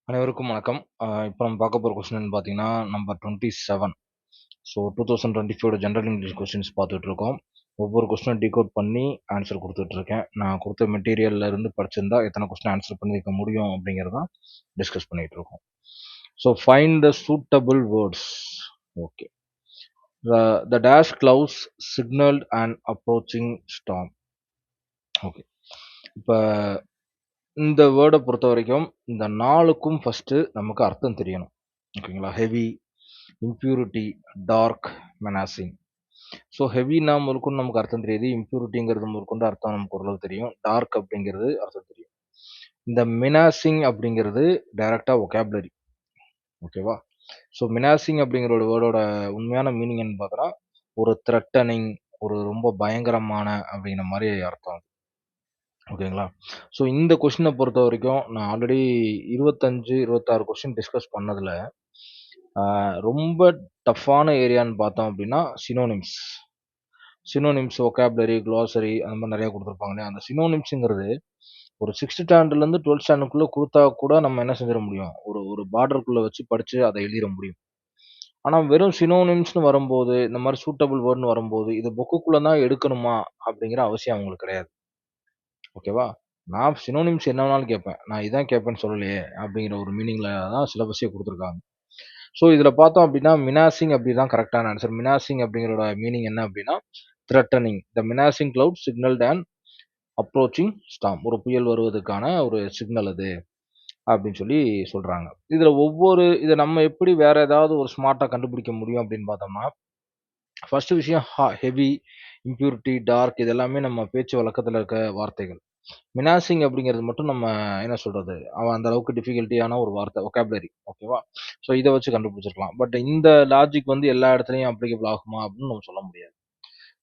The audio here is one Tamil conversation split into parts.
அனைவருக்கும் வணக்கம். இப்போ நம்ம பார்க்க போற கொஸ்டின் பார்த்தீங்கன்னா, number 27. So 2025 general English questions பார்த்துட்டு இருக்கோம். ஒவ்வொரு கொஸ்டினும் டிகோட் பண்ணி ஆன்சர் குடுத்துட்டு இருக்கேன். நான் குடுத்த மெட்டீரியல்ல இருந்து படிச்சிருந்தா எத்தனை கொஸ்டின் ஆன்சர் பண்ணியிருக்க முடியும் அப்படிங்கிறத டிஸ்கஸ் பண்ணிட்டு இருக்கோம். So find the suitable words. Okay. The dash clouds signalled and approaching storm. Okay. இப்ப இந்த வேர்ட பொறுத்தவரைக்கும், இந்த 4க்கும் ஃபர்ஸ்ட்டு நமக்கு அர்த்தம் தெரியணும். ஓகேங்களா? Heavy, impurity, dark, menacing. So ஹெவினா முதற்கொண்டு நமக்கு அர்த்தம் தெரியுது. இம்ப்யூரிட்டிங்கிறது முதற்கொண்டு அர்த்தம் நமக்கு ஓரளவு தெரியும். டார்க் அப்படிங்கிறது அர்த்தம் தெரியும். இந்த மெனாசிங் அப்படிங்கிறது டைரக்ட்டா வொக்காபுலரி. ஓகேவா? ஸோ மெனாசிங் அப்படிங்கிற ஒரு வேர்டோட உண்மையான மீனிங் என்னன்னு பார்த்தோன்னா, ஒரு த்ரெட்டனிங், ஒரு ரொம்ப பயங்கரமான அப்படிங்கிற மாரி அர்த்தம். ஓகேங்களா? ஸோ இந்த கொஸ்டின பொறுத்தவரைக்கும் நான் ஆல்ரெடி 25, 26 கொஸ்டின் டிஸ்கஸ் பண்ணதுல, ஆ ரொம்ப டஃப்பான ஏரியான்னு பார்த்தோம் அப்படின்னா, சினோனிம்ஸ். சினோனிம்ஸ், வொக்காபுலரி, குளோசரி அந்த மாரி நெறைய குடுத்துருப்பாங்க இல்லையா? அந்த சினோனிம்ஸ்ங்கிறது ஒரு 6த் ஸ்டாண்டர்ட்லேருந்து 12த் ஸ்டாண்டர்ட்குள்ள குடுத்தா கூட நம்ம என்ன செஞ்சிட முடியும்? ஒரு ஒரு பார்டர்க்குள்ள வச்சு படிச்சு அத எழுதிற முடியும். ஆனா வெறும் சினோனிம்ஸ்ன்னு வரும்போது, இந்த மாரி சூட்டபிள் வேர்ட்ன்னு வரும்போது, இது புக்குக்குள்ள தான் எடுக்கணுமா? அப்படிங்கிற அவசியம் அவங்களுக்கு கிடையாது. ஓகேவா? நான் சினோனிம்ஸ் என்ன வேணாலும் கேட்பேன். நான் இதான் கேட்பேன்னு சொல்லலையே! அப்படிங்கிற ஒரு மீனிங்ல தான் சிலபஸே குடுத்துருக்காங்க. ஸோ இதில பார்த்தோம் அப்படின்னா, மினாசிங் அப்படிதான் கரெக்ட்டான ஆன்சர். மினாசிங் அப்படிங்கிறோட மீனிங் என்ன அப்படின்னா, threatening. The menacing cloud signalled and approaching storm. ஒரு புயல் வருவதற்கான ஒரு சிக்னல் அது அப்படின்னு சொல்லி சொல்றாங்க. இத நம்ம எப்படி வேற ஏதாவது ஒரு ஸ்மார்ட்டா கண்டுபிடிக்க முடியும் அப்படின்னு பார்த்தோம்னா, ஃபர்ஸ்ட் விஷயம் ஹெவி, இம்ப்யூரிட்டி, டார்க் இது எல்லாமே நம்ம பேச்சு வழக்கத்துல இருக்க வார்த்தைகள். மினாசிங் அப்படிங்கிறது மட்டும் நம்ம என்ன சொல்றது? அந்த அளவுக்கு டிஃபிகல்ட்டியான ஒரு வார்த்தை. வொக்காபுலரி. ஓகேவா? ஸோ இத வச்சு கண்டுபிடிச்சிருக்கலாம். பட் இந்த லாஜிக் வந்து எல்லா இடத்துலயும் அப்ளிகபிள் ஆகுமா? அப்படின்னு நம்ம சொல்ல முடியாது.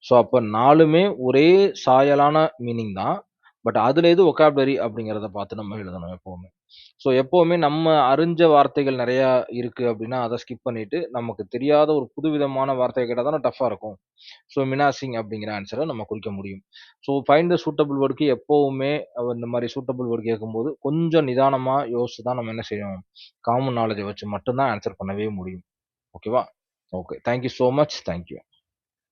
ஸோ அப்ப 4மே ஒரே சாயலான மீனிங் தான். பட் அதுல எது வொக்காபுலரி அப்படிங்கிறத பார்த்து நம்ம எழுதணும் எப்பவுமே. ஸோ எப்பவுமே நம்ம அறிஞ்ச வார்த்தைகள் நெறையா இருக்கு அப்படின்னா, அத ஸ்கிப் பண்ணிட்டு, நமக்கு தெரியாத ஒரு புதுவிதமான வார்த்தைய கேட்டா தானே டஃப்பா இருக்கும். ஸோ மினாசிங் அப்படிங்கிற ஆன்ஸர நம்ம குறிக்க முடியும். ஸோ ஃபைண்ட் த சூட்டபிள் வேர்ட்க்கு எப்பவுமே இந்த மாரி சூட்டபிள் வேர்ட் கேட்கும்போது, கொஞ்சம் நிதானமா யோசிச்சு தான் நம்ம என்ன செய்யணும், காமன் நாலேட்ஜ வச்சு மட்டும் தான் ஆன்ஸர் பண்ணவே முடியும். ஓகேவா? Okay. Thank you so much. Thank you.